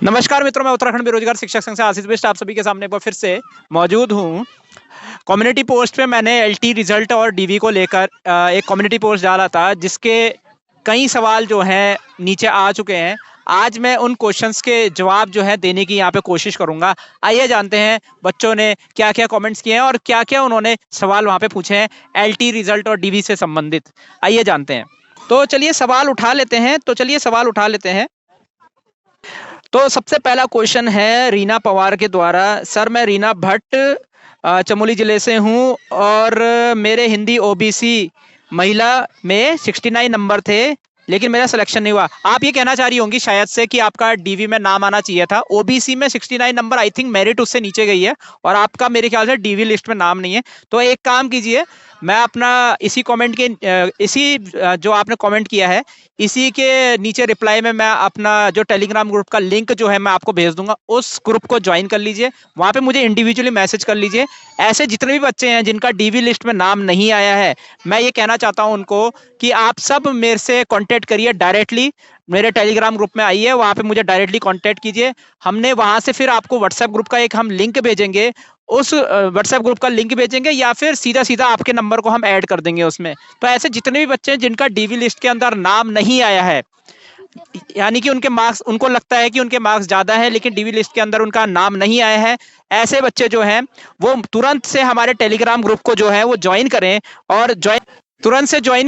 नमस्कार मित्रों, मैं उत्तराखंड बेरोजगार शिक्षक संघ से आशीष बिष्ट आप सभी के सामने एक बार फिर से मौजूद हूँ। कम्युनिटी पोस्ट पे मैंने एलटी रिजल्ट और डीवी को लेकर एक कम्युनिटी पोस्ट डाला था, जिसके कई सवाल जो हैं नीचे आ चुके हैं। आज मैं उन क्वेश्चंस के जवाब जो है देने की यहाँ पे कोशिश करूंगा। आइए जानते हैं बच्चों ने क्या क्या कमेंट्स किए हैं और क्या क्या उन्होंने सवाल वहाँ पे पूछे हैं एलटी रिजल्ट और डीवी से संबंधित। आइए जानते हैं। तो चलिए सवाल उठा लेते हैं। तो सबसे पहला क्वेश्चन है रीना पवार के द्वारा। सर, मैं रीना भट्ट चमोली जिले से हूँ और मेरे हिंदी ओबीसी महिला में 69 नंबर थे, लेकिन मेरा सिलेक्शन नहीं हुआ। आप ये कहना चाह रही होंगी शायद से कि आपका डीवी में नाम आना चाहिए था। ओबीसी में 69 नंबर, आई थिंक मेरिट उससे नीचे गई है और आपका मेरे ख्याल से डीवी लिस्ट में नाम नहीं है। तो एक काम कीजिए, मैं अपना इसी कमेंट के जो आपने कमेंट किया है इसी के नीचे रिप्लाई में मैं अपना जो टेलीग्राम ग्रुप का लिंक जो है मैं आपको भेज दूंगा। उस ग्रुप को ज्वाइन कर लीजिए, वहां पे मुझे इंडिविजुअली मैसेज कर लीजिए। ऐसे जितने भी बच्चे हैं जिनका डीवी लिस्ट में नाम नहीं आया है, मैं ये कहना चाहता हूं उनको कि आप सब मेरे से कांटेक्ट करिए डायरेक्टली। मेरे टेलीग्राम ग्रुप में आइए, वहां पे मुझे डायरेक्टली कांटेक्ट कीजिए। हमने वहां से फिर आपको व्हाट्सएप ग्रुप का एक हम लिंक भेजेंगे, उस व्हाट्सएप ग्रुप का लिंक भेजेंगे या फिर सीधा सीधा आपके नंबर को हम ऐड कर देंगे उसमें। तो ऐसे जितने भी बच्चे हैं जिनका डीवी लिस्ट के अंदर नाम नहीं आया है, यानी कि उनके मार्क्स, उनको लगता है कि उनके मार्क्स ज्यादा है लेकिन डीवी लिस्ट के अंदर उनका नाम नहीं आया है, ऐसे बच्चे जो हैं वो तुरंत से हमारे टेलीग्राम ग्रुप को जो है वो ज्वाइन करें और ज्वाइन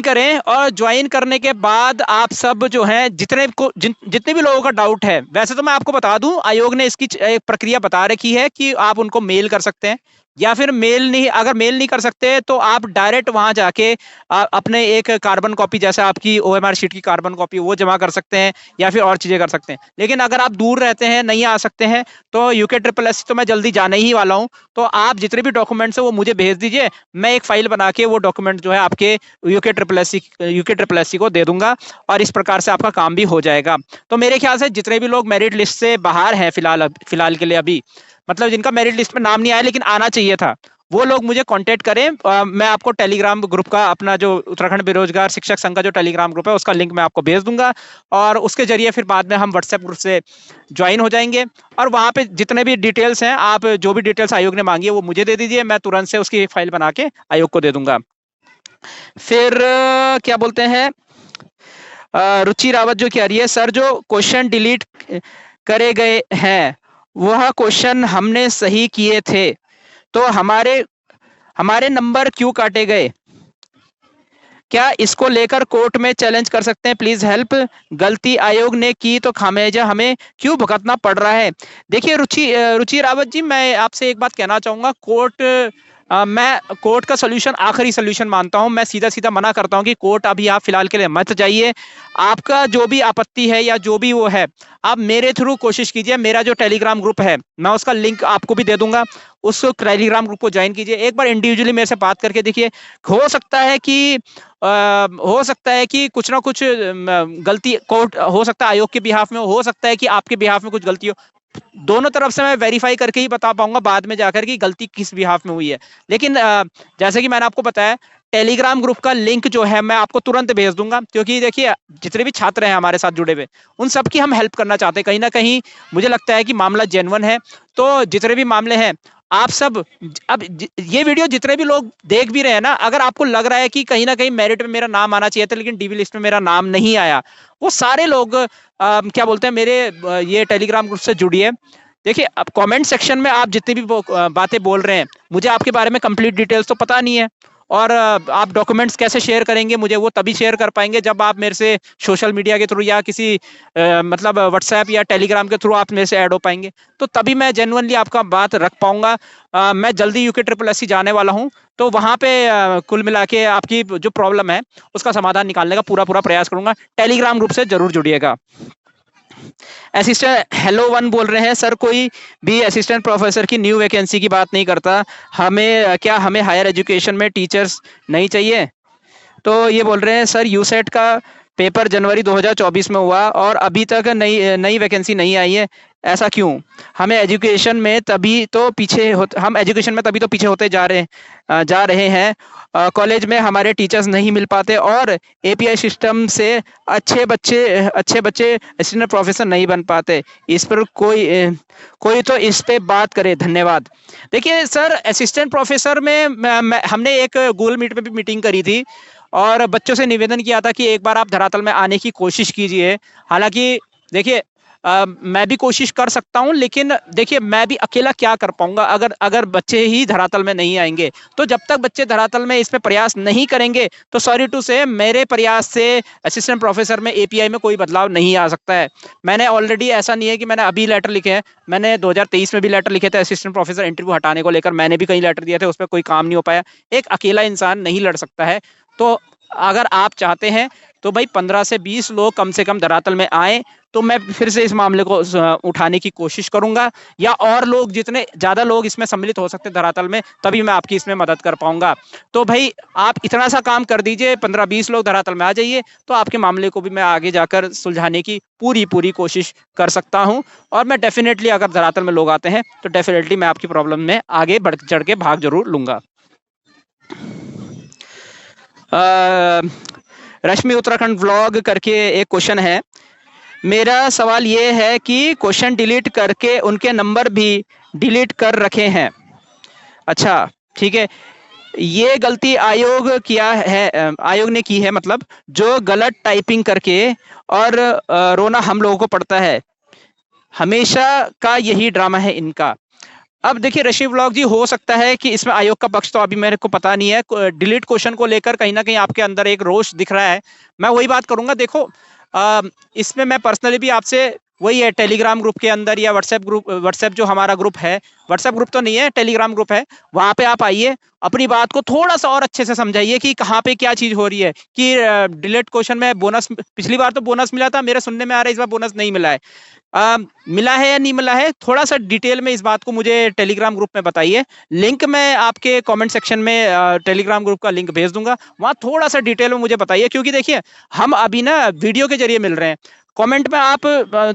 करें। और ज्वाइन करने के बाद आप सब जो हैं जितने भी लोगों का डाउट है, वैसे तो मैं आपको बता दूं आयोग ने इसकी एक प्रक्रिया बता रखी है कि आप उनको मेल कर सकते हैं या फिर अगर मेल नहीं कर सकते तो आप डायरेक्ट वहां जाके अपने एक कार्बन कॉपी, जैसे आपकी ओएमआर शीट की कार्बन कॉपी, वो जमा कर सकते हैं या फिर और चीजें कर सकते हैं। लेकिन अगर आप दूर रहते हैं, नहीं आ सकते हैं, तो यूके ट्रिपल एस तो मैं जल्दी जाने ही वाला हूं। तो आप जितने भी डॉक्यूमेंट्स है वो मुझे भेज दीजिए, मैं एक फाइल बना के वो डॉक्यूमेंट जो है आपके यूके ट्रिपल एस को दे दूंगा और इस प्रकार से आपका काम भी हो जाएगा। तो मेरे ख्याल से जितने भी लोग मेरिट लिस्ट से बाहर हैं फिलहाल के लिए, अभी मतलब जिनका मेरिट लिस्ट में नाम नहीं आया लेकिन आना चाहिए था, वो लोग मुझे कांटेक्ट करें। मैं आपको टेलीग्राम ग्रुप का, अपना जो उत्तराखंड बेरोजगार शिक्षक संघ का जो टेलीग्राम ग्रुप है उसका लिंक मैं आपको भेज दूंगा और उसके जरिए फिर बाद में हम व्हाट्सएप ग्रुप से ज्वाइन हो जाएंगे। और वहां पे जितने भी डिटेल्स हैं, आप जो भी डिटेल्स आयोग ने मांगी है वो मुझे दे दीजिए, मैं तुरंत से उसकी फाइल बना के आयोग को दे दूंगा। फिर क्या बोलते हैं, रुचि रावत जो कह रही है, सर जो क्वेश्चन डिलीट करे गए हैं वह क्वेश्चन हमने सही किए थे, तो हमारे नंबर क्यों काटे गए? क्या इसको लेकर कोर्ट में चैलेंज कर सकते हैं? Please help. गलती आयोग ने की तो खामियाजा हमें क्यों भुगतना पड़ रहा है? देखिए रुचि रावत जी, मैं आपसे एक बात कहना चाहूंगा। मैं कोर्ट का सोल्यूशन आखिरी सोल्यूशन मानता हूं। मैं सीधा सीधा मना करता हूं कि कोर्ट अभी आप फिलहाल के लिए मत जाइए। आपका जो भी आपत्ति है या जो भी वो है, आप मेरे थ्रू कोशिश कीजिए। मेरा जो टेलीग्राम ग्रुप है मैं उसका लिंक आपको भी दे दूंगा, उस टेलीग्राम ग्रुप को ज्वाइन कीजिए। एक बार इंडिविजुअली मेरे से बात करके देखिए। हो सकता है कि कुछ ना कुछ गलती कोर्ट, हो सकता है आयोग के बिहाफ में हो सकता है कि आपके बिहाफ में कुछ गलती हो। दोनों तरफ से मैं वेरीफाई करके ही बता पाऊंगा बाद में जाकर कि गलती किस बिहाफ में हुई है। लेकिन जैसे कि मैंने आपको बताया, टेलीग्राम ग्रुप का लिंक जो है मैं आपको तुरंत भेज दूंगा, क्योंकि देखिए जितने भी छात्र हैं हमारे साथ जुड़े हुए, उन सबकी हम हेल्प करना चाहते हैं। कहीं ना कहीं मुझे लगता है कि मामला जेन्युइन है। तो जितने भी मामले हैं, आप सब अब ये वीडियो जितने भी लोग देख भी रहे हैं ना, अगर आपको लग रहा है कि कहीं ना कहीं मेरिट में मेरा नाम आना चाहिए था लेकिन डीवी लिस्ट में मेरा नाम नहीं आया, वो सारे लोग क्या बोलते हैं, मेरे ये टेलीग्राम ग्रुप से जुड़िए। देखिए, अब कमेंट सेक्शन में आप जितनी भी बातें बोल रहे हैं, मुझे आपके बारे में कंप्लीट डिटेल्स तो पता नहीं है और आप डॉक्यूमेंट्स कैसे शेयर करेंगे मुझे, वो तभी शेयर कर पाएंगे जब आप मेरे से सोशल मीडिया के थ्रू या किसी मतलब व्हाट्सएप या टेलीग्राम के थ्रू आप मेरे से ऐड हो पाएंगे। तो तभी मैं जेन्युइनली आपका बात रख पाऊंगा। मैं जल्दी यूके ट्रिपल एस जाने वाला हूं, तो वहां पे कुल मिला के आपकी जो प्रॉब्लम है उसका समाधान निकालने का पूरा प्रयास करूंगा। टेलीग्राम ग्रुप से जरूर जुड़िएगा। असिस्टेंट हेलो वन बोल रहे हैं, सर कोई भी असिस्टेंट प्रोफेसर की न्यू वैकेंसी की बात नहीं करता, हमें हायर एजुकेशन में टीचर्स नहीं चाहिए? तो ये बोल रहे हैं, सर यूसेट का पेपर जनवरी 2024 में हुआ और अभी तक नई वैकेंसी नहीं आई है, ऐसा क्यों? हमें एजुकेशन में तभी तो पीछे हम एजुकेशन में तभी तो पीछे होते जा रहे हैं। कॉलेज में हमारे टीचर्स नहीं मिल पाते और एपीआई सिस्टम से अच्छे बच्चे असिस्टेंट प्रोफेसर नहीं बन पाते। इस पर कोई तो इस पे बात करे। धन्यवाद। देखिए सर, असिस्टेंट प्रोफेसर में हमने एक गूगल मीट पे भी मीटिंग करी थी और बच्चों से निवेदन किया था कि एक बार आप धरातल में आने की कोशिश कीजिए। हालांकि देखिए मैं भी कोशिश कर सकता हूं, लेकिन देखिए मैं भी अकेला क्या कर पाऊंगा अगर बच्चे ही धरातल में नहीं आएंगे। तो जब तक बच्चे धरातल में इसमें प्रयास नहीं करेंगे तो सॉरी टू से मेरे प्रयास से असिस्टेंट प्रोफेसर में एपीआई में कोई बदलाव नहीं आ सकता है। मैंने ऑलरेडी, ऐसा नहीं है कि मैंने अभी लेटर लिखे हैं, मैंने 2023 में भी लेटर लिखे थे असिस्टेंट प्रोफेसर इंटरव्यू हटाने को लेकर। मैंने भी कई लेटर दिए थे, उस पर कोई काम नहीं हो पाया। एक अकेला इंसान नहीं लड़ सकता है। तो अगर आप चाहते हैं तो भाई 15 से 20 लोग कम से कम धरातल में आए तो मैं फिर से इस मामले को उठाने की कोशिश करूंगा, या और लोग, जितने ज्यादा लोग इसमें सम्मिलित हो सकते हैं धरातल में, तभी मैं आपकी इसमें मदद कर पाऊंगा। तो भाई आप इतना सा काम कर दीजिए, 15-20 लोग धरातल में आ जाइए, तो आपके मामले को भी मैं आगे जाकर सुलझाने की पूरी कोशिश कर सकता हूं। और मैं डेफिनेटली, अगर धरातल में लोग आते हैं तो डेफिनेटली मैं आपकी प्रॉब्लम में आगे बढ़ चढ़ के भाग जरूर लूंगा। रश्मि उत्तराखंड व्लॉग करके एक क्वेश्चन है। मेरा सवाल ये है कि क्वेश्चन डिलीट करके उनके नंबर भी डिलीट कर रखे हैं। अच्छा ठीक है, ये गलती आयोग ने की है, मतलब जो गलत टाइपिंग करके और रोना हम लोगों को पड़ता है। हमेशा का यही ड्रामा है इनका। अब देखिए ऋषि व्लॉग जी, हो सकता है कि इसमें आयोग का पक्ष तो अभी मेरे को पता नहीं है। डिलीट क्वेश्चन को लेकर कहीं ना कहीं आपके अंदर एक रोष दिख रहा है। मैं वही बात करूंगा। देखो इसमें मैं पर्सनली भी आपसे वही है, टेलीग्राम ग्रुप के अंदर या व्हाट्सएप जो हमारा ग्रुप है, व्हाट्सएप ग्रुप तो नहीं है, टेलीग्राम ग्रुप है, वहां पे आप आइए, अपनी बात को थोड़ा सा और अच्छे से समझाइए कि कहाँ पे क्या चीज हो रही है। कि डिलीट क्वेश्चन में बोनस, पिछली बार तो बोनस मिला था, मेरे सुनने में आ रहा है इस बार बोनस नहीं मिला है। मिला है या नहीं मिला है, थोड़ा सा डिटेल में इस बात को मुझे टेलीग्राम ग्रुप में बताइए। लिंक मैं आपके कमेंट सेक्शन में टेलीग्राम ग्रुप का लिंक भेज दूंगा, वहां थोड़ा सा डिटेल में मुझे बताइए। क्योंकि देखिए हम अभी ना वीडियो के जरिए मिल रहे हैं, कमेंट में आप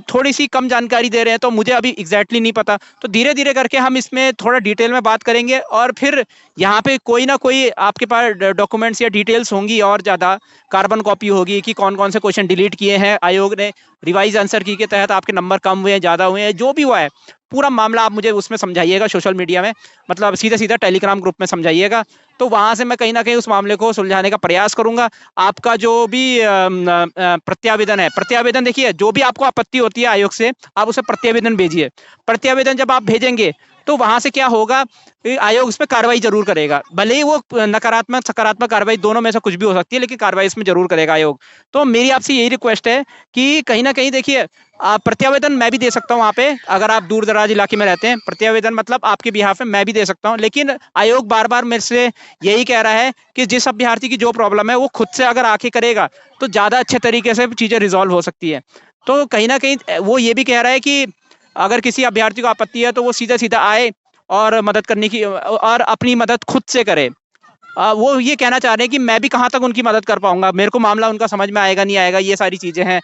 थोड़ी सी कम जानकारी दे रहे हैं, तो मुझे अभी एग्जैक्टली नहीं पता। तो धीरे धीरे करके हम इसमें थोड़ा डिटेल में बात करेंगे और फिर यहाँ पे कोई ना कोई आपके पास डॉक्यूमेंट्स या डिटेल्स होंगी और ज़्यादा कार्बन कॉपी होगी कि कौन कौन से क्वेश्चन डिलीट किए हैं आयोग ने, रिवाइज आंसर की के तहत आपके नंबर कम हुए हैं, ज़्यादा हुए हैं, जो भी हुआ है पूरा मामला आप मुझे उसमें समझाइएगा सोशल मीडिया में, मतलब सीधा टेलीग्राम ग्रुप में समझाइएगा। तो वहां से मैं कहीं ना कहीं उस मामले को सुलझाने का प्रयास करूंगा। आपका जो भी प्रत्यावेदन है, प्रत्यावेदन देखिए, जो भी आपको आपत्ति होती है आयोग से, आप उसे प्रत्यावेदन भेजिए। प्रत्यावेदन जब आप भेजेंगे तो वहां से क्या होगा, आयोग इस पर कार्रवाई जरूर करेगा। भले ही वो नकारात्मक सकारात्मक कार्रवाई दोनों में से कुछ भी हो सकती है, लेकिन कार्रवाई इसमें जरूर करेगा आयोग। तो मेरी आपसे यही रिक्वेस्ट है कि कहीं ना कहीं देखिए, प्रत्यावेदन मैं भी दे सकता हूँ वहाँ पे, अगर आप दूर दराज इलाके में रहते हैं, प्रत्यावेदन मतलब आपके बिहाफ में मैं भी दे सकता हूँ। लेकिन आयोग बार बार मेरे से यही कह रहा है कि जिस अभ्यर्थी की जो प्रॉब्लम है वो खुद से अगर आके करेगा तो ज्यादा अच्छे तरीके से चीजें रिजॉल्व हो सकती है। तो कहीं ना कहीं वो ये भी कह रहा है कि अगर किसी अभ्यर्थी को आपत्ति है तो वो सीधा सीधा आए और मदद करने की, और अपनी मदद खुद से करे। वो ये कहना चाह रहे हैं कि मैं भी कहाँ तक उनकी मदद कर पाऊंगा, मेरे को मामला उनका समझ में आएगा नहीं आएगा, ये सारी चीजें हैं।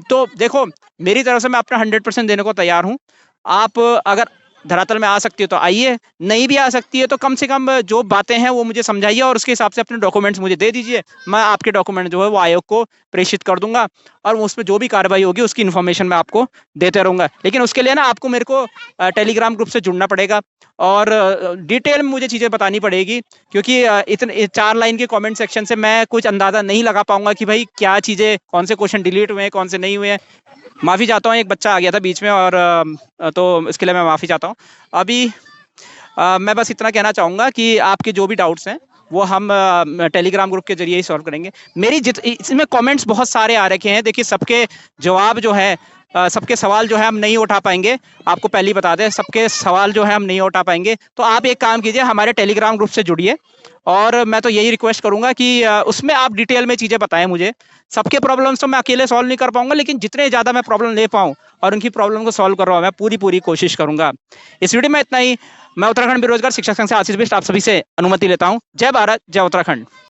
तो देखो मेरी तरफ से मैं अपना 100% देने को तैयार हूँ। आप अगर धरातल में आ सकती है तो आइए, नहीं भी आ सकती है तो कम से कम जो बातें हैं वो मुझे समझाइए और उसके हिसाब से अपने डॉक्यूमेंट्स मुझे दे दीजिए। मैं आपके डॉक्यूमेंट जो है वो आयोग को प्रेषित कर दूंगा और उसमें जो भी कार्रवाई होगी उसकी इन्फॉर्मेशन मैं आपको देते रहूंगा। लेकिन उसके लिए ना आपको मेरे को टेलीग्राम ग्रुप से जुड़ना पड़ेगा और डिटेल में मुझे चीज़ें बतानी पड़ेगी, क्योंकि इतने 4 लाइन के कमेंट सेक्शन से मैं कुछ अंदाज़ा नहीं लगा पाऊंगा कि भाई क्या चीज़ें, कौन से क्वेश्चन डिलीट हुए हैं, कौन से नहीं हुए हैं। माफ़ी चाहता हूँ, एक बच्चा आ गया था बीच में और तो इसके लिए मैं माफ़ी चाहता हूँ। अभी मैं बस इतना कहना चाहूँगा कि आपके जो भी डाउट्स हैं वो हम टेलीग्राम ग्रुप के जरिए ही सॉल्व करेंगे। मेरी इसमें कमेंट्स बहुत सारे आ रखे हैं, देखिए सबके जवाब जो है, सबके सवाल जो है हम नहीं उठा पाएंगे, आपको पहले ही बता दें, सबके सवाल जो है हम नहीं उठा पाएंगे। तो आप एक काम कीजिए, हमारे टेलीग्राम ग्रुप से जुड़िए और मैं तो यही रिक्वेस्ट करूंगा कि उसमें आप डिटेल में चीज़ें बताएं मुझे। सबके प्रॉब्लम्स तो मैं अकेले सॉल्व नहीं कर पाऊंगा, लेकिन जितने ज़्यादा मैं प्रॉब्लम ले पाऊँ और उनकी प्रॉब्लम को सॉल्व कर रहा हूँ, मैं पूरी कोशिश करूंगा। इस वीडियो में इतना ही। मैं उत्तराखंड बेरोजगार शिक्षक संघ से आशीष बिष्ट आप सभी से अनुमति लेता हूँ। जय भारत, जय उत्तराखंड।